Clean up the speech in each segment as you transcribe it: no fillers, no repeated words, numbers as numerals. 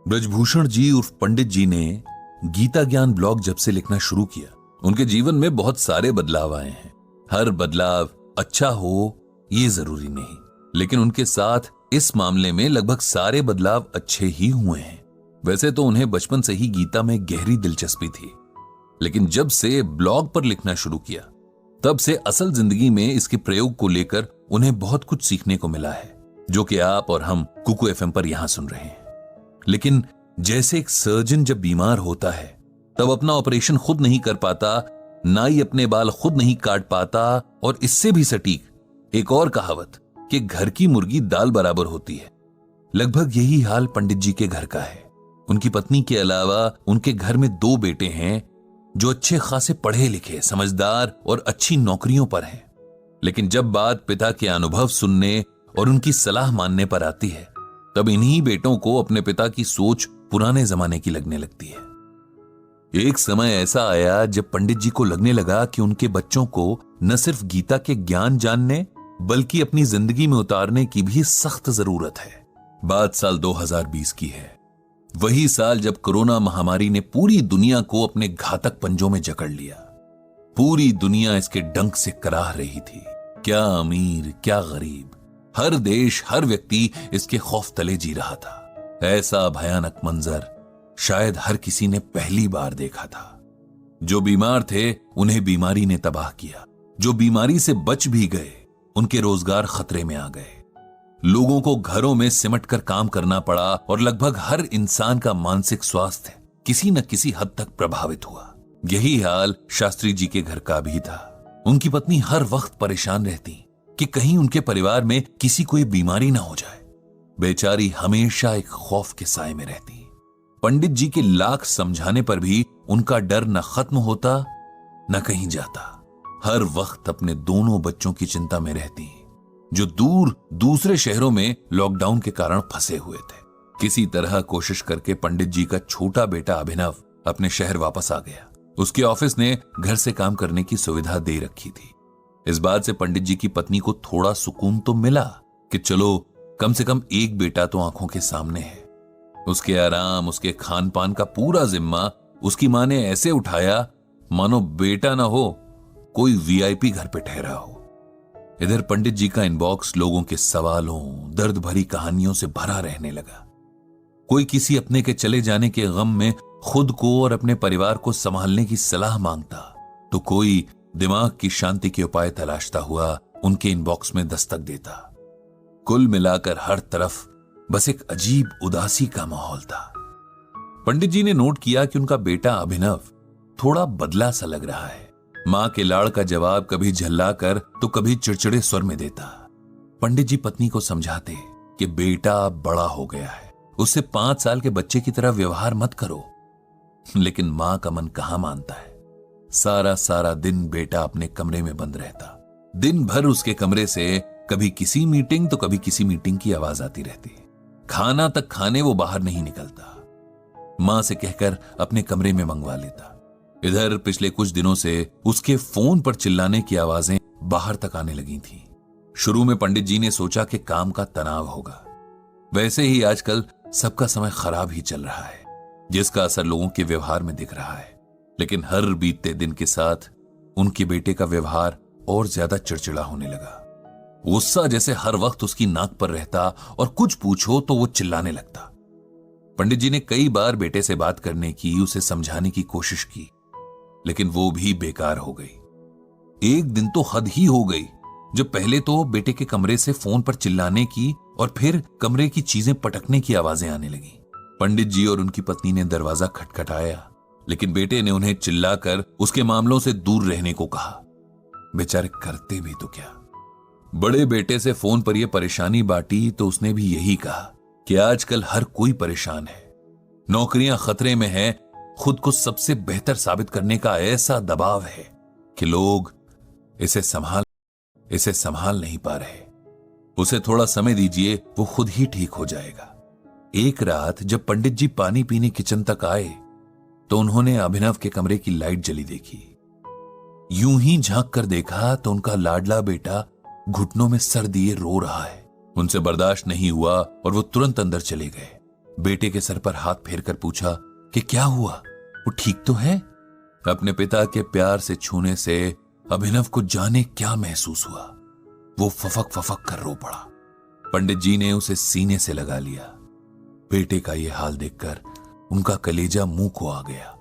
ब्रजभूषण जी उर्फ पंडित जी ने गीता ज्ञान ब्लॉग जब से लिखना शुरू किया, उनके जीवन में बहुत सारे बदलाव आए हैं। हर बदलाव अच्छा हो ये जरूरी नहीं, लेकिन उनके साथ इस मामले में लगभग सारे बदलाव अच्छे ही हुए हैं। वैसे तो उन्हें बचपन से ही गीता में गहरी दिलचस्पी थी, लेकिन जब से ब्लॉग पर लिखना शुरू किया तब से असल जिंदगी में इसके प्रयोग को लेकर उन्हें बहुत कुछ सीखने को मिला है, जो कि आप और हम कुकू एफएम पर यहां सुन रहे हैं। लेकिन जैसे एक सर्जन जब बीमार होता है तब अपना ऑपरेशन खुद नहीं कर पाता, नाई अपने बाल खुद नहीं काट पाता, और इससे भी सटीक एक और कहावत कि घर की मुर्गी दाल बराबर होती है, लगभग यही हाल पंडित जी के घर का है। उनकी पत्नी के अलावा उनके घर में 2 बेटे हैं जो अच्छे खासे पढ़े लिखे, समझदार और अच्छी नौकरियों पर हैं। लेकिन जब बात पिता के अनुभव सुनने और उनकी सलाह मानने पर आती है तब इन्हीं बेटों को अपने पिता की सोच पुराने जमाने की लगने लगती है। एक समय ऐसा आया जब पंडित जी को लगने लगा कि उनके बच्चों को न सिर्फ गीता के ज्ञान जानने बल्कि अपनी जिंदगी में उतारने की भी सख्त जरूरत है। बात साल 2020 की है, वही साल जब कोरोना महामारी ने पूरी दुनिया को अपने घातक पंजों में जकड़ लिया। पूरी दुनिया इसके डंक से कराह रही थी, क्या अमीर क्या गरीब, हर देश हर व्यक्ति इसके खौफ तले जी रहा था। ऐसा भयानक मंजर शायद हर किसी ने पहली बार देखा था। जो बीमार थे उन्हें बीमारी ने तबाह किया, जो बीमारी से बच भी गए उनके रोजगार खतरे में आ गए। लोगों को घरों में सिमट कर काम करना पड़ा और लगभग हर इंसान का मानसिक स्वास्थ्य किसी न किसी हद तक प्रभावित हुआ। यही हाल शास्त्री जी के घर का भी था। उनकी पत्नी हर वक्त परेशान रहती कि कहीं उनके परिवार में किसी कोई बीमारी ना हो जाए। बेचारी हमेशा एक खौफ के साए में रहती। पंडित जी के लाख समझाने पर भी उनका डर न खत्म होता न कहीं जाता। हर वक्त अपने दोनों बच्चों की चिंता में रहती, जो दूर दूसरे शहरों में लॉकडाउन के कारण फंसे हुए थे। किसी तरह कोशिश करके पंडित जी का छोटा बेटा अभिनव अपने शहर वापस आ गया। उसके ऑफिस ने घर से काम करने की सुविधा दे रखी थी। इस बात से पंडित जी की पत्नी को थोड़ा सुकून तो मिला कि चलो कम से कम एक बेटा तो आंखों के सामने है। उसके आराम, उसके खान पान का पूरा जिम्मा उसकी मां ने ऐसे उठाया मानो बेटा ना हो कोई वीआईपी घर पे ठहरा हो। इधर पंडित जी का इनबॉक्स लोगों के सवालों, दर्द भरी कहानियों से भरा रहने लगा। कोई किसी अपने के चले जाने के गम में खुद को और अपने परिवार को संभालने की सलाह मांगता, तो कोई दिमाग की शांति के उपाय तलाशता हुआ उनके इनबॉक्स में दस्तक देता। कुल मिलाकर हर तरफ बस एक अजीब उदासी का माहौल था। पंडित जी ने नोट किया कि उनका बेटा अभिनव थोड़ा बदला सा लग रहा है। मां के लाड़ का जवाब कभी झल्लाकर तो कभी चिड़चिड़े स्वर में देता। पंडित जी पत्नी को समझाते कि बेटा बड़ा हो गया है, उससे 5 साल के बच्चे की तरह व्यवहार मत करो। लेकिन मां का मन कहां मानता है। सारा सारा दिन बेटा अपने कमरे में बंद रहता। दिन भर उसके कमरे से कभी किसी मीटिंग तो कभी किसी मीटिंग की आवाज आती रहती। खाना तक खाने वो बाहर नहीं निकलता। मां से कहकर अपने कमरे में मंगवा लेता। इधर पिछले कुछ दिनों से उसके फोन पर चिल्लाने की आवाजें बाहर तक आने लगी थीं। शुरू में पंडित जी ने सोचा कि काम का तनाव होगा। वैसे ही आजकल सबका समय खराब ही चल रहा है, जिसका असर लोगों के व्यवहार में दिख रहा है। लेकिन हर बीतते दिन के साथ उनके बेटे का व्यवहार और ज्यादा चिड़चिड़ा होने लगा। गुस्सा जैसे हर वक्त उसकी नाक पर रहता और कुछ पूछो तो वो चिल्लाने लगता। पंडित जी ने कई बार बेटे से बात करने की, उसे समझाने की कोशिश की, लेकिन वो भी बेकार हो गई। एक दिन तो हद ही हो गई जब पहले तो बेटे के कमरे से फोन पर चिल्लाने की और फिर कमरे की चीजें पटकने की आवाजें आने लगी। पंडित जी और उनकी पत्नी ने दरवाजा खटखटाया, लेकिन बेटे ने उन्हें चिल्लाकर उसके मामलों से दूर रहने को कहा। बेचारे करते भी तो क्या। बड़े बेटे से फोन पर यह परेशानी बांटी तो उसने भी यही कहा कि आजकल हर कोई परेशान है, नौकरियां खतरे में है, खुद को सबसे बेहतर साबित करने का ऐसा दबाव है कि लोग इसे संभाल नहीं पा रहे। उसे थोड़ा समय दीजिए, वो खुद ही ठीक हो जाएगा। एक रात जब पंडित जी पानी पीने किचन तक आए तो उन्होंने अभिनव के कमरे की लाइट जली देखी। यूं ही झांक कर देखा तो उनका लाडला बेटा घुटनों में सर दिए रो रहा है। उनसे बर्दाश्त नहीं हुआ और वो तुरंत अंदर चले गए। बेटे के सर पर हाथ फेरकर पूछा कि क्या हुआ, वो ठीक तो है? अपने पिता के प्यार से छूने से अभिनव को जाने क्या महसूस हुआ। वो फफक फफक कर रो पड़ा। पंडित जी ने उसे सीने से लगा लिया। बेटे का यह हाल देखकर उनका कलेजा मुंह को आ गया।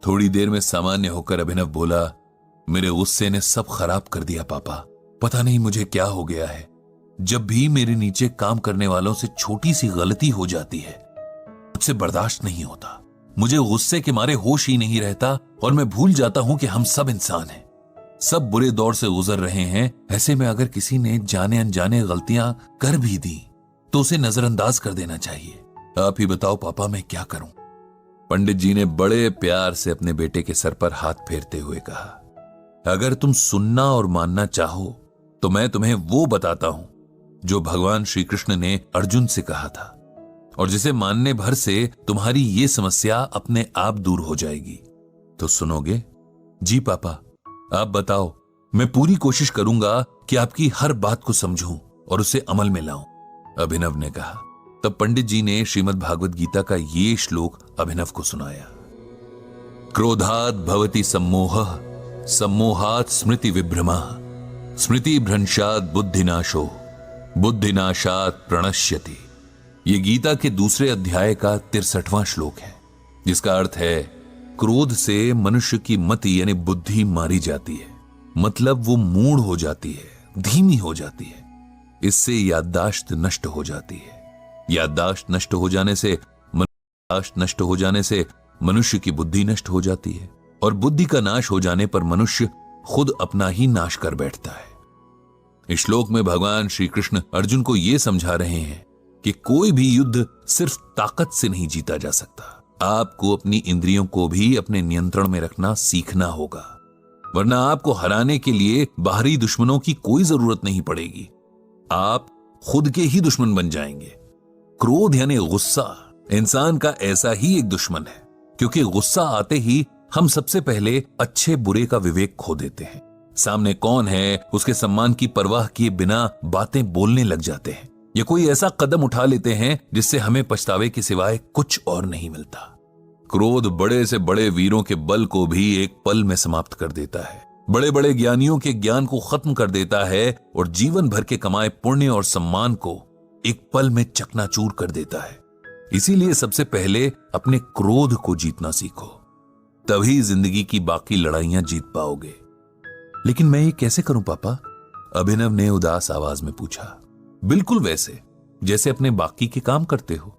थोड़ी देर में सामान्य होकर अभिनव बोला, मेरे गुस्से ने सब खराब कर दिया पापा। पता नहीं मुझे क्या हो गया है। जब भी मेरे नीचे काम करने वालों से छोटी सी गलती हो जाती है, मुझसे बर्दाश्त नहीं होता। मुझे गुस्से के मारे होश ही नहीं रहता और मैं भूल जाता हूं कि हम सब इंसान हैं, सब बुरे दौर से गुजर रहे हैं। ऐसे में अगर किसी ने जाने अनजाने गलतियां कर भी दी तो उसे नजरअंदाज कर देना चाहिए। आप ही बताओ पापा, मैं क्या करूं? पंडित जी ने बड़े प्यार से अपने बेटे के सर पर हाथ फेरते हुए कहा, अगर तुम सुनना और मानना चाहो तो मैं तुम्हें वो बताता हूं जो भगवान श्री कृष्ण ने अर्जुन से कहा था, और जिसे मानने भर से तुम्हारी ये समस्या अपने आप दूर हो जाएगी। तो सुनोगे? जी पापा, आप बताओ। मैं पूरी कोशिश करूंगा कि आपकी हर बात को समझूं और उसे अमल में लाऊं, अभिनव ने कहा। तब पंडित जी ने श्रीमद् भागवत गीता का ये श्लोक अभिनव को सुनाया। क्रोधात् भवति सम्मोहः, सम्मोहात् स्मृति विभ्रमः, स्मृति भ्रंशात् बुद्धिनाशो, बुद्धिनाशात् प्रणश्यति। ये गीता के दूसरे अध्याय का 63वां श्लोक है, जिसका अर्थ है क्रोध से मनुष्य की मति यानी बुद्धि मारी जाती है। मतलब वो मूढ़ हो जाती है, धीमी हो जाती है। इससे याददाश्त नष्ट हो जाती है। याददाश्त नष्ट हो जाने से मनुष्य की बुद्धि नष्ट हो जाती है, और बुद्धि का नाश हो जाने पर मनुष्य खुद अपना ही नाश कर बैठता है। इस श्लोक में भगवान श्री कृष्ण अर्जुन को यह समझा रहे हैं कि कोई भी युद्ध सिर्फ ताकत से नहीं जीता जा सकता। आपको अपनी इंद्रियों को भी अपने नियंत्रण में रखना सीखना होगा, वरना आपको हराने के लिए बाहरी दुश्मनों की कोई जरूरत नहीं पड़ेगी। आप खुद के ही दुश्मन बन जाएंगे। क्रोध यानी गुस्सा इंसान का ऐसा ही एक दुश्मन है, क्योंकि गुस्सा आते ही हम सबसे पहले अच्छे बुरे का विवेक खो देते हैं। सामने कौन है उसके सम्मान की परवाह किए बिना बातें बोलने लग जाते हैं, या कोई ऐसा कदम उठा लेते हैं जिससे हमें पछतावे के सिवाय कुछ और नहीं मिलता। क्रोध बड़े से बड़े वीरों के बल को भी एक पल में समाप्त कर देता है, बड़े बड़े ज्ञानियों के ज्ञान को खत्म कर देता है, और जीवन भर के कमाए पुण्य और सम्मान को एक पल में चकनाचूर कर देता है। इसीलिए सबसे पहले अपने क्रोध को जीतना सीखो, तभी जिंदगी की बाकी लड़ाइयां जीत पाओगे। लेकिन मैं ये कैसे करूं पापा? अभिनव ने उदास आवाज में पूछा। बिल्कुल वैसे जैसे अपने बाकी के काम करते हो,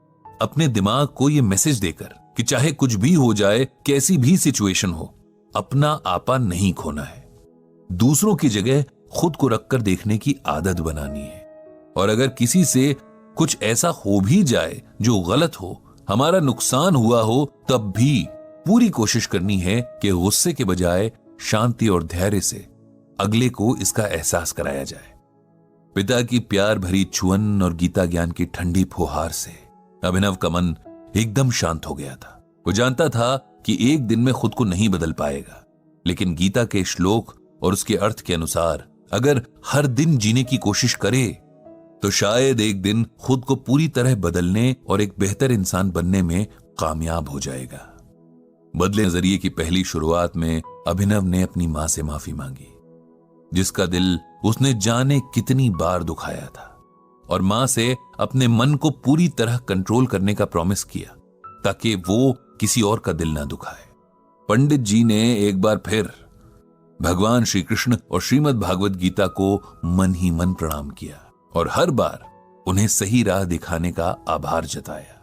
अपने दिमाग को यह मैसेज देकर कि चाहे कुछ भी हो जाए, कैसी भी सिचुएशन हो, अपना आपा नहीं खोना है। दूसरों की जगह खुद को रखकर देखने की आदत बनानी है, और अगर किसी से कुछ ऐसा हो भी जाए जो गलत हो, हमारा नुकसान हुआ हो, तब भी पूरी कोशिश करनी है कि गुस्से के बजाय शांति और धैर्य से अगले को इसका एहसास कराया जाए। पिता की प्यार भरी छुअन और गीता ज्ञान की ठंडी फुहार से अभिनव का मन एकदम शांत हो गया था। वो जानता था कि एक दिन में खुद को नहीं बदल पाएगा, लेकिन गीता के श्लोक और उसके अर्थ के अनुसार अगर हर दिन जीने की कोशिश करे तो शायद एक दिन खुद को पूरी तरह बदलने और एक बेहतर इंसान बनने में कामयाब हो जाएगा। बदले नजरिए की पहली शुरुआत में अभिनव ने अपनी मां से माफी मांगी, जिसका दिल उसने जाने कितनी बार दुखाया था, और मां से अपने मन को पूरी तरह कंट्रोल करने का प्रॉमिस किया ताकि वो किसी और का दिल ना दुखाए। पंडित जी ने एक बार फिर भगवान श्री कृष्ण और श्रीमद् भागवत गीता को मन ही मन प्रणाम किया, और हर बार उन्हें सही राह दिखाने का आभार जताया।